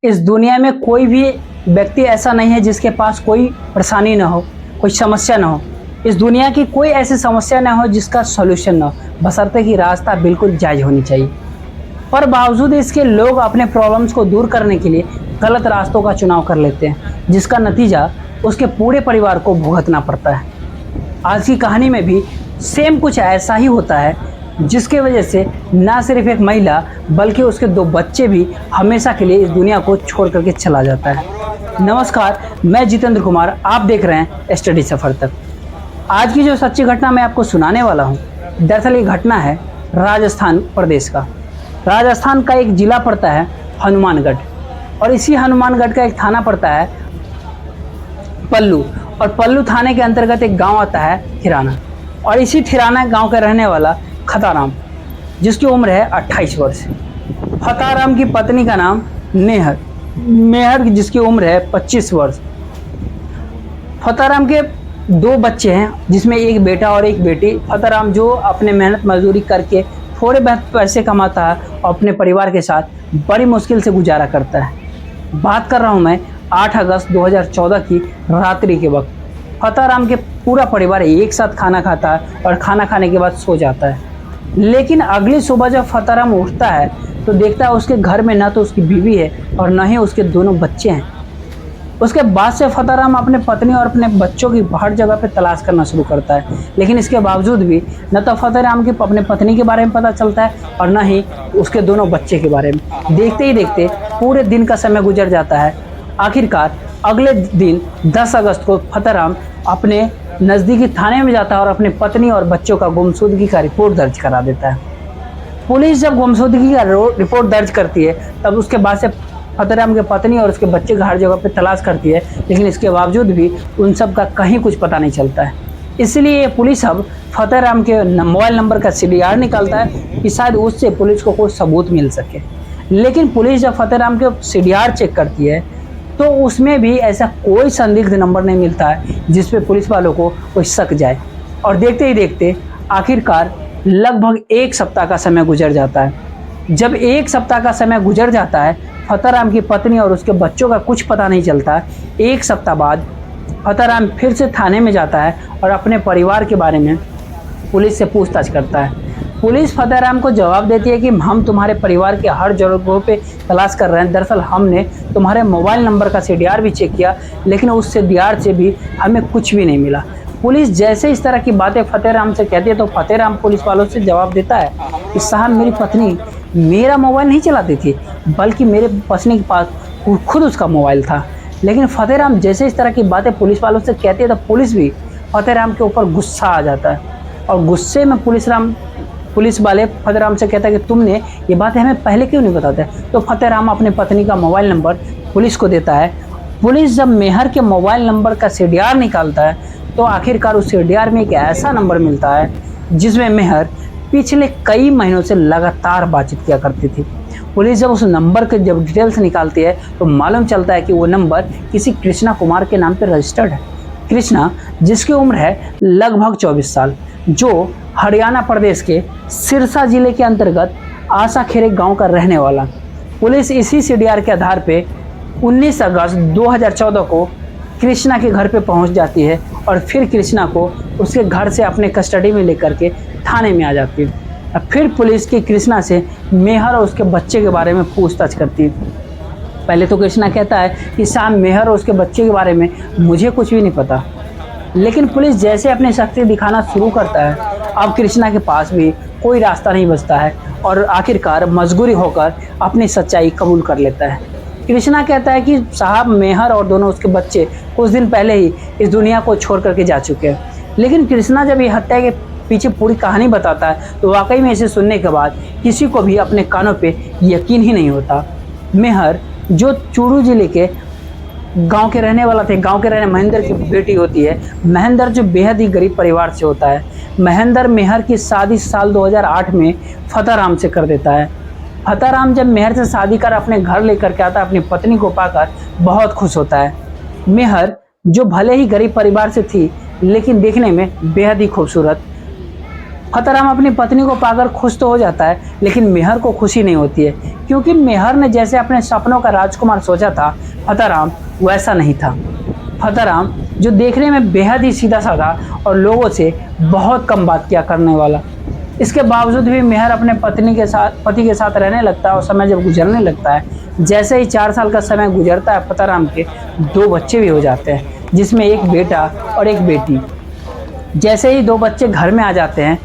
इस दुनिया में कोई भी व्यक्ति ऐसा नहीं है जिसके पास कोई परेशानी ना हो, कोई समस्या ना हो। इस दुनिया की कोई ऐसी समस्या ना हो जिसका सॉल्यूशन ना हो, बशर्ते कि रास्ता बिल्कुल जायज होनी चाहिए। पर बावजूद इसके लोग अपने प्रॉब्लम्स को दूर करने के लिए गलत रास्तों का चुनाव कर लेते हैं, जिसका नतीजा उसके पूरे परिवार को भुगतना पड़ता है। आज की कहानी में भी सेम कुछ ऐसा ही होता है, जिसके वजह से ना सिर्फ एक महिला बल्कि उसके 2 बच्चे भी हमेशा के लिए इस दुनिया को छोड़ करके चला जाता है। नमस्कार, मैं जितेंद्र कुमार, आप देख रहे हैं स्टडी सफर तक। आज की जो सच्ची घटना मैं आपको सुनाने वाला हूँ, दरअसल ये घटना है राजस्थान प्रदेश का। राजस्थान का एक जिला पड़ता है हनुमानगढ़, और इसी हनुमानगढ़ का एक थाना पड़ता है पल्लू, और पल्लू थाने के अंतर्गत एक गांव आता है थिराना। और इसी थिराना गांव का रहने वाला फताराम, जिसकी उम्र है 28 वर्ष। फताराम की पत्नी का नाम मेहर, जिसकी उम्र है 25 वर्ष। फताराम के 2 बच्चे हैं, जिसमें एक बेटा और एक बेटी। फताराम जो अपने मेहनत मजदूरी करके थोड़े बहुत पैसे कमाता है और अपने परिवार के साथ बड़ी मुश्किल से गुजारा करता है। बात कर रहा हूँ मैं 8 अगस्त 2014 की रात्रि के वक्त। फताराम के पूरा परिवार एक साथ खाना खाता है और खाना खाने के बाद सो जाता है। लेकिन अगली सुबह जब फताराम उठता है तो देखता है उसके घर में ना तो उसकी बीवी है और ना ही उसके दोनों बच्चे हैं। उसके बाद से फताराम अपने पत्नी और अपने बच्चों की हर जगह पे तलाश करना शुरू करता है, लेकिन इसके बावजूद भी न तो फताराम के अपने पत्नी के बारे में पता चलता है और ना ही उसके दोनों बच्चे के बारे में। देखते ही देखते पूरे दिन का समय गुजर जाता है। आखिरकार अगले दिन 10 अगस्त को फताराम अपने नज़दीकी थाने में जाता है और अपने पत्नी और बच्चों का गुमशुदगी का रिपोर्ट दर्ज करा देता है। पुलिस जब गुमशुदगी का रिपोर्ट दर्ज करती है, तब उसके बाद से फताराम के पत्नी और उसके बच्चे का हर जगह पे तलाश करती है, लेकिन इसके बावजूद भी उन सब का कहीं कुछ पता नहीं चलता है। इसलिए पुलिस अब फताराम के मोबाइल नंबर का CDR निकालता है कि शायद उससे पुलिस को कोई सबूत मिल सके। लेकिन पुलिस जब फताराम के CDR चेक करती है तो उसमें भी ऐसा कोई संदिग्ध नंबर नहीं मिलता है जिस पे पुलिस वालों को कोई शक जाए। और देखते ही देखते आखिरकार लगभग 1 सप्ताह का समय गुजर जाता है। जब 1 सप्ताह का समय गुजर जाता है, फताराम की पत्नी और उसके बच्चों का कुछ पता नहीं चलता। 1 सप्ताह बाद फताराम फिर से थाने में जाता है और अपने परिवार के बारे में पुलिस से पूछताछ करता है। पुलिस फताराम को जवाब देती है कि हम तुम्हारे परिवार के हर जगहों पे तलाश कर रहे हैं। दरअसल हमने तुम्हारे मोबाइल नंबर का CDR भी चेक किया, लेकिन उस CDR से भी हमें कुछ भी नहीं मिला। पुलिस जैसे इस तरह की बातें फताराम से कहती है तो फताराम पुलिस वालों से जवाब देता है कि साहब, मेरी पत्नी मेरा मोबाइल नहीं चलाती थी, बल्कि मेरे पत्नी के पास खुद उसका मोबाइल था। लेकिन फताराम जैसे इस तरह की बातें पुलिस वालों से कहती है तो पुलिस भी फताराम के ऊपर गुस्सा आ जाता है, और गुस्से में पुलिस वाले फताराम से कहता है कि तुमने ये बातें हमें पहले क्यों नहीं बताते। तो फताराम अपने पत्नी का मोबाइल नंबर पुलिस को देता है। पुलिस जब मेहर के मोबाइल नंबर का CDR निकालता है तो आखिरकार उस CDR में एक ऐसा नंबर मिलता है जिसमें मेहर पिछले कई महीनों से लगातार बातचीत किया करती थी। पुलिस जब उस नंबर के जब डिटेल्स निकालती है तो मालूम चलता है कि वो नंबर किसी कृष्णा कुमार के नाम पर रजिस्टर्ड है। कृष्णा, जिसकी उम्र है लगभग 24 साल, जो हरियाणा प्रदेश के सिरसा जिले के अंतर्गत आशाखेरे गांव का रहने वाला। पुलिस इसी CDR के आधार पे 19 अगस्त 2014 को कृष्णा के घर पे पहुंच जाती है और फिर कृष्णा को उसके घर से अपने कस्टडी में लेकर के थाने में आ जाती है। और फिर पुलिस की कृष्णा से मेहर और उसके बच्चे के बारे में पूछताछ करती है। पहले तो कृष्णा कहता है कि साहब, मेहर और उसके बच्चे के बारे में मुझे कुछ भी नहीं पता। लेकिन पुलिस जैसे अपनी शक्ति दिखाना शुरू करता है, अब कृष्णा के पास भी कोई रास्ता नहीं बचता है और आखिरकार मजबूरी होकर अपनी सच्चाई कबूल कर लेता है। कृष्णा कहता है कि साहब, मेहर और दोनों उसके बच्चे कुछ दिन पहले ही इस दुनिया को छोड़ करके जा चुके हैं। लेकिन कृष्णा जब ये हत्या के पीछे पूरी कहानी बताता है तो वाकई में इसे सुनने के बाद किसी को भी अपने कानों पे यकीन ही नहीं होता। मेहर, जो चूरू जिले के गांव के रहने वाला थे, गांव के रहने महेंद्र की बेटी होती है। महेंद्र जो बेहद ही गरीब परिवार से होता है। महेंद्र मेहर की शादी साल 2008 में फताराम से कर देता है। फताराम जब मेहर से शादी कर अपने घर लेकर के आता है, अपनी पत्नी को पाकर बहुत खुश होता है। मेहर, जो भले ही गरीब परिवार से थी, लेकिन देखने में बेहद ही खूबसूरत फतेहराम अपनी पत्नी को पाकर खुश तो हो जाता है, लेकिन मेहर को खुशी नहीं होती है, क्योंकि मेहर ने जैसे अपने सपनों का राजकुमार सोचा था, फतेहराम वैसा नहीं था। फतेहराम जो देखने में बेहद ही सीधा साधा और लोगों से बहुत कम बात किया करने वाला, इसके बावजूद भी मेहर अपने पति के साथ रहने लगता है। और समय जब गुजरने लगता है, जैसे ही 4 साल का समय गुजरता है, फतेहराम के 2 बच्चे भी हो जाते हैं, जिसमें एक बेटा और एक बेटी। जैसे ही 2 बच्चे घर में आ जाते हैं,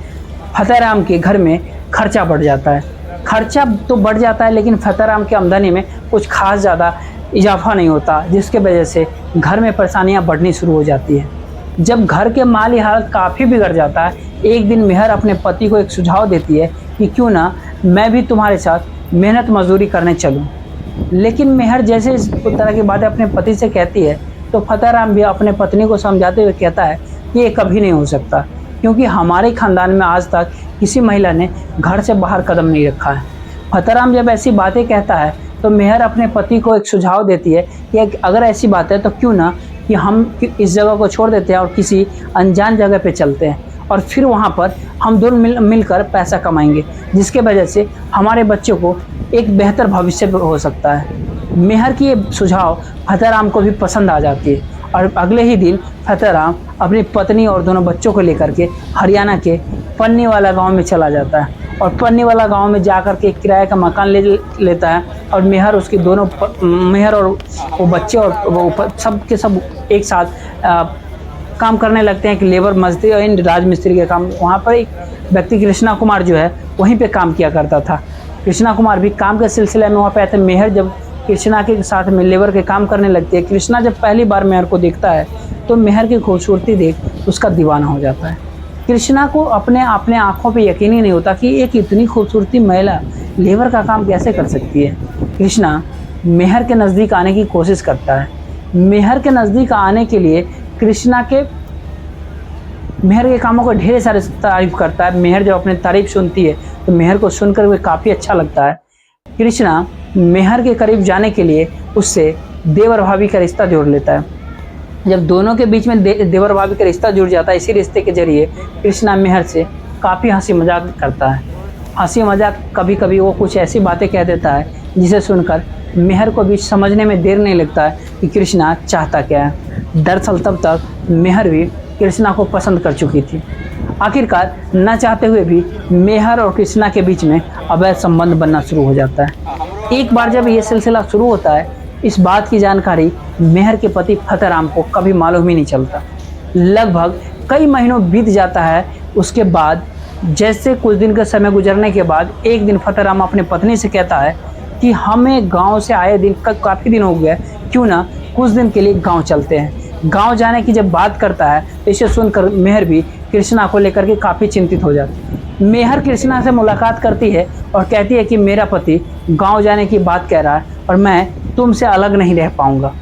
फतेहराम के घर में खर्चा बढ़ जाता है। खर्चा तो बढ़ जाता है, लेकिन फतेहराम की आमदनी में कुछ खास ज़्यादा इजाफा नहीं होता, जिसके वजह से घर में परेशानियां बढ़नी शुरू हो जाती है। जब घर के माली हालत काफ़ी बिगड़ जाता है, एक दिन मेहर अपने पति को एक सुझाव देती है कि क्यों ना मैं भी तुम्हारे साथ मेहनत मजदूरी करने चलूं। लेकिन मेहर जैसे इस तरह की बातें अपने पति से कहती है, तो फतेहराम भी अपने पत्नी को समझाते हुए कहता है कि ये कभी नहीं हो सकता, क्योंकि हमारे खानदान में आज तक किसी महिला ने घर से बाहर कदम नहीं रखा है। फतेहराम जब ऐसी बातें कहता है, तो मेहर अपने पति को एक सुझाव देती है कि अगर ऐसी बात है तो क्यों ना कि हम इस जगह को छोड़ देते हैं और किसी अनजान जगह पे चलते हैं, और फिर वहाँ पर हम दोनों मिलकर पैसा कमाएंगे, जिसके वजह से हमारे बच्चों को एक बेहतर भविष्य हो सकता है। मेहर की ये सुझाव फतेहराम को भी पसंद आ जाती है, और अगले ही दिन फतेहराम अपनी पत्नी और दोनों बच्चों को लेकर के हरियाणा के पन्नीवाला गांव में चला जाता है, और पन्नीवाला गांव में जाकर के किराए का मकान लेता है। और मेहर उसकी दोनों मेहर और वो बच्चे और वो सब के सब एक साथ काम करने लगते हैं कि लेबर मजदूरी और राजमिस्त्री के काम। वहाँ पर एक व्यक्ति कृष्णा कुमार जो है वहीं पे काम किया करता था। कृष्णा कुमार भी काम के सिलसिले में वहाँ पे आते। मेहर जब कृष्णा के साथ में लेबर के काम करने लगती है, कृष्णा जब पहली बार मेहर को देखता है, तो मेहर की खूबसूरती देख उसका दीवाना हो जाता है। कृष्णा को अपने आंखों पे यकीन ही नहीं होता कि एक इतनी खूबसूरती महिला लेबर का काम कैसे कर सकती है। कृष्णा मेहर के नज़दीक आने की कोशिश करता है। मेहर के नज़दीक आने के लिए मेहर के कामों को ढेर सारे तारीफ करता है। मेहर जब अपनी तारीफ सुनती है, तो मेहर को सुनकर वे काफ़ी अच्छा लगता है। कृष्णा मेहर के करीब जाने के लिए उससे देवर भाभी का रिश्ता जोड़ लेता है। जब दोनों के बीच में देवर भाभी का रिश्ता जुड़ जाता है, इसी रिश्ते के जरिए कृष्णा मेहर से काफ़ी हंसी मजाक करता है। हंसी मजाक कभी कभी वो कुछ ऐसी बातें कह देता है जिसे सुनकर मेहर को भी समझने में देर नहीं लगता है कि कृष्णा चाहता क्या है। दरअसल तब तक मेहर भी कृष्णा को पसंद कर चुकी थी। आखिरकार न चाहते हुए भी मेहर और कृष्णा के बीच में अवैध संबंध बनना शुरू हो जाता है। एक बार जब ये सिलसिला शुरू होता है, इस बात की जानकारी मेहर के पति फतेहराम को कभी मालूम ही नहीं चलता। लगभग कई महीनों बीत जाता है। उसके बाद जैसे कुछ दिन का समय गुजरने के बाद एक दिन फतेहराम अपने पत्नी से कहता है कि हमें गांव से आए दिन काफ़ी दिन हो गए, क्यों ना कुछ दिन के लिए गांव चलते हैं। गांव जाने की जब बात करता है, तो इसे सुनकर मेहर भी कृष्णा को लेकर के काफ़ी चिंतित हो जाती है। मेहर कृष्णा से मुलाकात करती है और कहती है कि मेरा पति गांव जाने की बात कह रहा है और मैं तुमसे अलग नहीं रह पाऊंगा।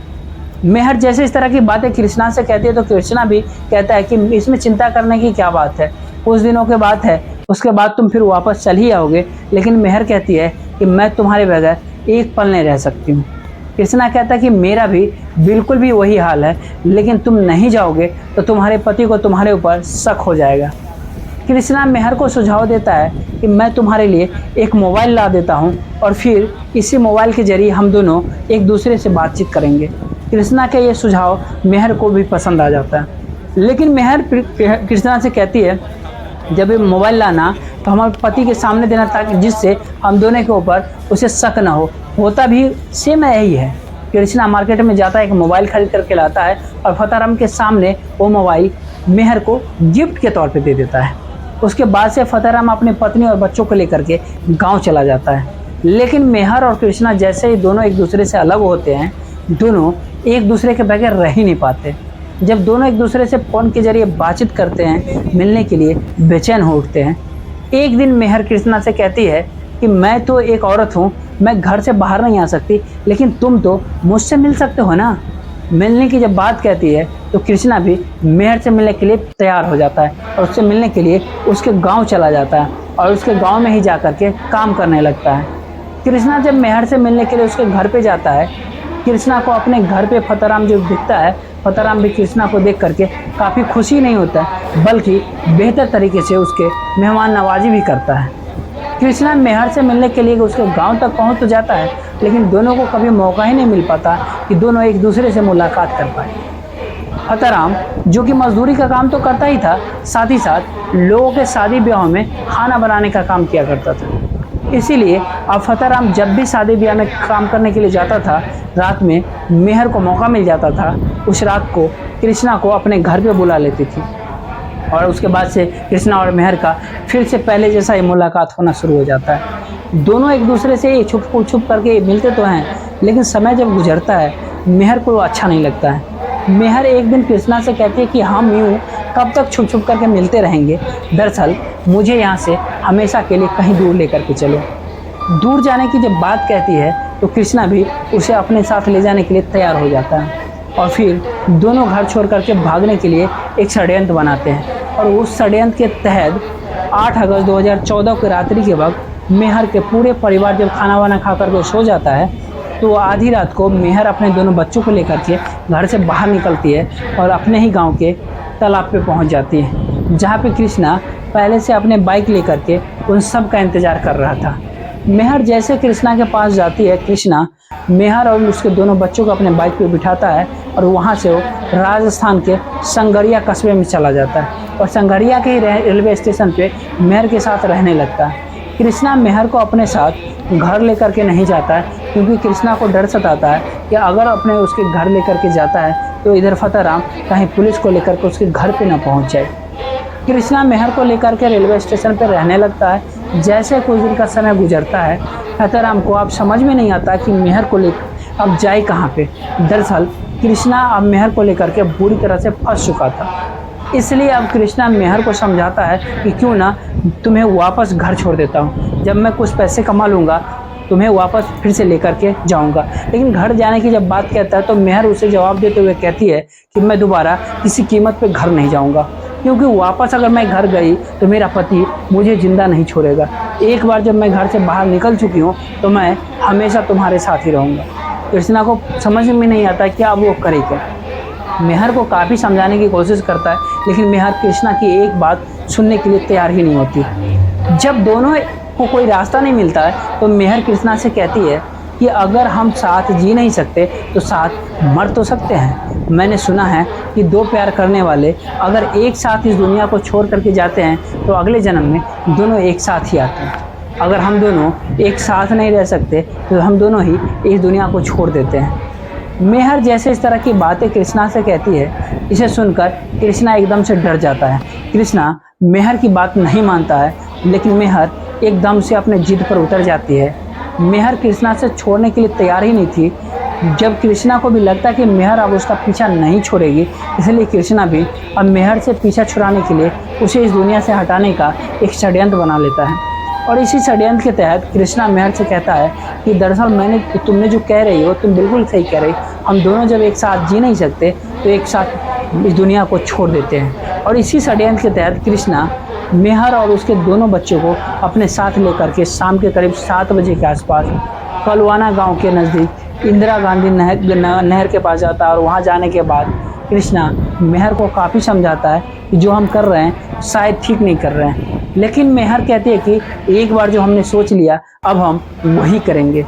मेहर जैसे इस तरह की बातें कृष्णा से कहती है, तो कृष्णा भी कहता है कि इसमें चिंता करने की क्या बात है, कुछ दिनों के बात है, उसके बाद तुम फिर वापस चल ही आओगे। लेकिन मेहर कहती है कि मैं तुम्हारे बगैर एक पल नहीं रह सकती हूँ। कृष्णा कहता है कि मेरा भी बिल्कुल भी वही हाल है, लेकिन तुम नहीं जाओगे तो तुम्हारे पति को तुम्हारे ऊपर शक हो जाएगा। कृष्णा मेहर को सुझाव देता है कि मैं तुम्हारे लिए एक मोबाइल ला देता हूँ और फिर इसी मोबाइल के जरिए हम दोनों एक दूसरे से बातचीत करेंगे। कृष्णा का ये सुझाव मेहर को भी पसंद आ जाता है, लेकिन मेहर कृष्णा से कहती है जब ये मोबाइल लाना तो हमारे पति के सामने देना, ताकि जिससे हम दोनों के ऊपर उसे शक ना हो। होता भी सेम यही है। कृष्णा मार्केट में जाता है, एक मोबाइल खरीद करके लाता है और फतेहराम के सामने वो मोबाइल मेहर को गिफ्ट के तौर पे दे देता है। उसके बाद से फतेहराम अपनी पत्नी और बच्चों को लेकर के गांव चला जाता है। लेकिन मेहर और कृष्णा जैसे ही दोनों एक दूसरे से अलग होते हैं, दोनों एक दूसरे के बगैर रह ही नहीं पाते। जब दोनों एक दूसरे से फ़ोन के जरिए बातचीत करते हैं, मिलने के लिए बेचैन हो उठते हैं। एक दिन मेहर कृष्णा से कहती है कि मैं तो एक औरत हूँ, मैं घर से बाहर नहीं आ सकती, लेकिन तुम तो मुझसे मिल सकते हो ना। मिलने की जब बात कहती है, तो कृष्णा भी मेहर से मिलने के लिए तैयार हो जाता है और उससे मिलने के लिए उसके गांव चला जाता है और उसके गांव में ही जा कर के काम करने लगता है। कृष्णा जब मेहर से मिलने के लिए उसके घर पे जाता है, कृष्णा को अपने घर पे फतेहराम जो दिखता है, फतेहराम भी कृष्णा को देख करके काफ़ी खुशी नहीं होता है, बल्कि बेहतर तरीके से उसके मेहमान नवाजी भी करता है। कृष्णा मेहर से मिलने के लिए उसके गांव तक पहुंच तो जाता है, लेकिन दोनों को कभी मौका ही नहीं मिल पाता कि दोनों एक दूसरे से मुलाकात कर पाए। फतेहराम जो कि मजदूरी का काम तो करता ही था, साथ ही साथ लोगों के शादी ब्याहों में खाना बनाने का काम किया करता था। इसीलिए अब फतेहराम जब भी शादी ब्याह में काम करने के लिए जाता था, रात में मेहर को मौका मिल जाता था, उस रात को कृष्णा को अपने घर पे बुला लेती थी और उसके बाद से कृष्णा और मेहर का फिर से पहले जैसा ही मुलाकात होना शुरू हो जाता है। दोनों एक दूसरे से छुप करके मिलते तो हैं, लेकिन समय जब गुजरता है मेहर को अच्छा नहीं लगता है। मेहर एक दिन कृष्णा से कहती है कि हम यूँ कब तक छुप करके मिलते रहेंगे, दरअसल मुझे यहाँ से हमेशा के लिए कहीं दूर लेकर के चलो। दूर जाने की जब बात कहती है तो कृष्णा भी उसे अपने साथ ले जाने के लिए तैयार हो जाता है और फिर दोनों घर छोड़ करके भागने के लिए एक षड्यंत्र बनाते हैं। और उस षड्यंत्र के तहत 8 अगस्त 2014 की रात्रि के वक्त मेहर के पूरे परिवार जब खाना वाना खा करके सो जाता है, तो आधी रात को मेहर अपने दोनों बच्चों को लेकर के घर से बाहर निकलती है और अपने ही गांव के तालाब पे पहुंच जाती है, जहां पे कृष्णा पहले से अपने बाइक लेकर के उन सब का इंतज़ार कर रहा था। मेहर जैसे कृष्णा के पास जाती है, कृष्णा मेहर और उसके दोनों बच्चों को अपने बाइक पे बिठाता है और वहाँ से वो राजस्थान के संगरिया कस्बे में चला जाता है और संगरिया के ही रेलवे स्टेशन पे मेहर के साथ रहने लगता है। कृष्णा मेहर को अपने साथ घर लेकर के नहीं जाता है, क्योंकि कृष्णा को डर सताता है कि अगर अपने उसके घर लेकर के जाता है तो इधर फतेहराम कहीं पुलिस को लेकर के उसके घर पे ना पहुंच जाए। कृष्णा मेहर को लेकर के रेलवे स्टेशन पर रहने लगता है। जैसे कुछ दिन का समय गुजरता है, फतेहराम को अब समझ में नहीं आता कि मेहर को लेकर अब जाए कहाँ पे। दरअसल कृष्णा अब मेहर को लेकर के बुरी तरह से फंस चुका था, इसलिए अब कृष्णा मेहर को समझाता है कि क्यों ना तुम्हें वापस घर छोड़ देता हूँ, जब मैं कुछ पैसे कमा लूँगा तुम्हें वापस फिर से लेकर के जाऊँगा। लेकिन घर जाने की जब बात कहता है तो मेहर उसे जवाब देते हुए कहती है कि मैं दोबारा किसी कीमत पे घर नहीं जाऊँगा, क्योंकि वापस अगर मैं घर गई तो मेरा पति मुझे जिंदा नहीं छोड़ेगा। एक बार जब मैं घर से बाहर निकल चुकी हूँ तो मैं हमेशा तुम्हारे साथ ही रहूँगा। कृष्णा को समझ में नहीं आता कि अब वो करे क्या। मेहर को काफ़ी समझाने की कोशिश करता है, लेकिन मेहर कृष्णा की एक बात सुनने के लिए तैयार ही नहीं होती। जब दोनों को कोई रास्ता नहीं मिलता है तो मेहर कृष्णा से कहती है कि अगर हम साथ जी नहीं सकते तो साथ मर तो सकते हैं। मैंने सुना है कि दो प्यार करने वाले अगर एक साथ इस दुनिया को छोड़ करके जाते हैं तो अगले जन्म में दोनों एक साथ ही आते हैं। अगर हम दोनों एक साथ नहीं रह सकते तो हम दोनों ही इस दुनिया को छोड़ देते हैं। मेहर जैसे इस तरह की बातें कृष्णा से कहती है, इसे सुनकर कृष्णा एकदम से डर जाता है। कृष्णा मेहर की बात नहीं मानता है, लेकिन मेहर एकदम से अपने जिद पर उतर जाती है। मेहर कृष्णा से छोड़ने के लिए तैयार ही नहीं थी। जब कृष्णा को भी लगता है कि मेहर अब उसका पीछा नहीं छोड़ेगी, इसलिए कृष्णा भी अब मेहर से पीछा छुड़ाने के लिए उसे इस दुनिया से हटाने का एक षड्यंत्र बना लेता है। और इसी षड्यंत्र के तहत कृष्णा मेहर से कहता है कि दरअसल तुमने जो कह रही हो तुम बिल्कुल सही कह रही, हम दोनों जब एक साथ जी नहीं सकते तो एक साथ इस दुनिया को छोड़ देते हैं। और इसी षड्यंत्र के तहत कृष्णा मेहर और उसके दोनों बच्चों को अपने साथ लेकर के शाम के करीब 7 बजे के आसपास कलवाना गांव के नज़दीक इंदिरा गांधी नहर के पास जाता है। और वहां जाने के बाद कृष्णा मेहर को काफ़ी समझाता है कि जो हम कर रहे हैं शायद ठीक नहीं कर रहे हैं, लेकिन मेहर कहती है कि एक बार जो हमने सोच लिया अब हम वही करेंगे।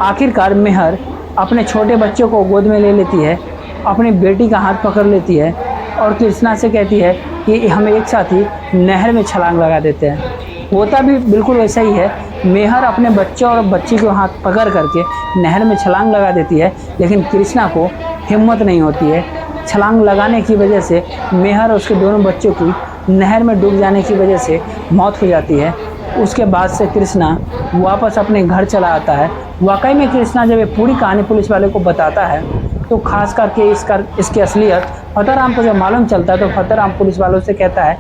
आखिरकार मेहर अपने छोटे बच्चों को गोद में ले लेती है, अपनी बेटी का हाथ पकड़ लेती है और कृष्णा से कहती है कि हम एक साथ ही नहर में छलांग लगा देते हैं। होता भी बिल्कुल वैसा ही है। मेहर अपने बच्चे और बच्ची को हाथ पकड़ करके नहर में छलांग लगा देती है, लेकिन कृष्णा को हिम्मत नहीं होती है। छलांग लगाने की वजह से मेहर और उसके दोनों बच्चों की नहर में डूब जाने की वजह से मौत हो जाती है। उसके बाद से कृष्णा वापस अपने घर चला आता है। वाकई में कृष्णा जब ये पूरी कहानी पुलिस वाले को बताता है तो खास करके इसकी असलियत फतेहराम को जब मालूम चलता है तो फतेहराम पुलिस वालों से कहता है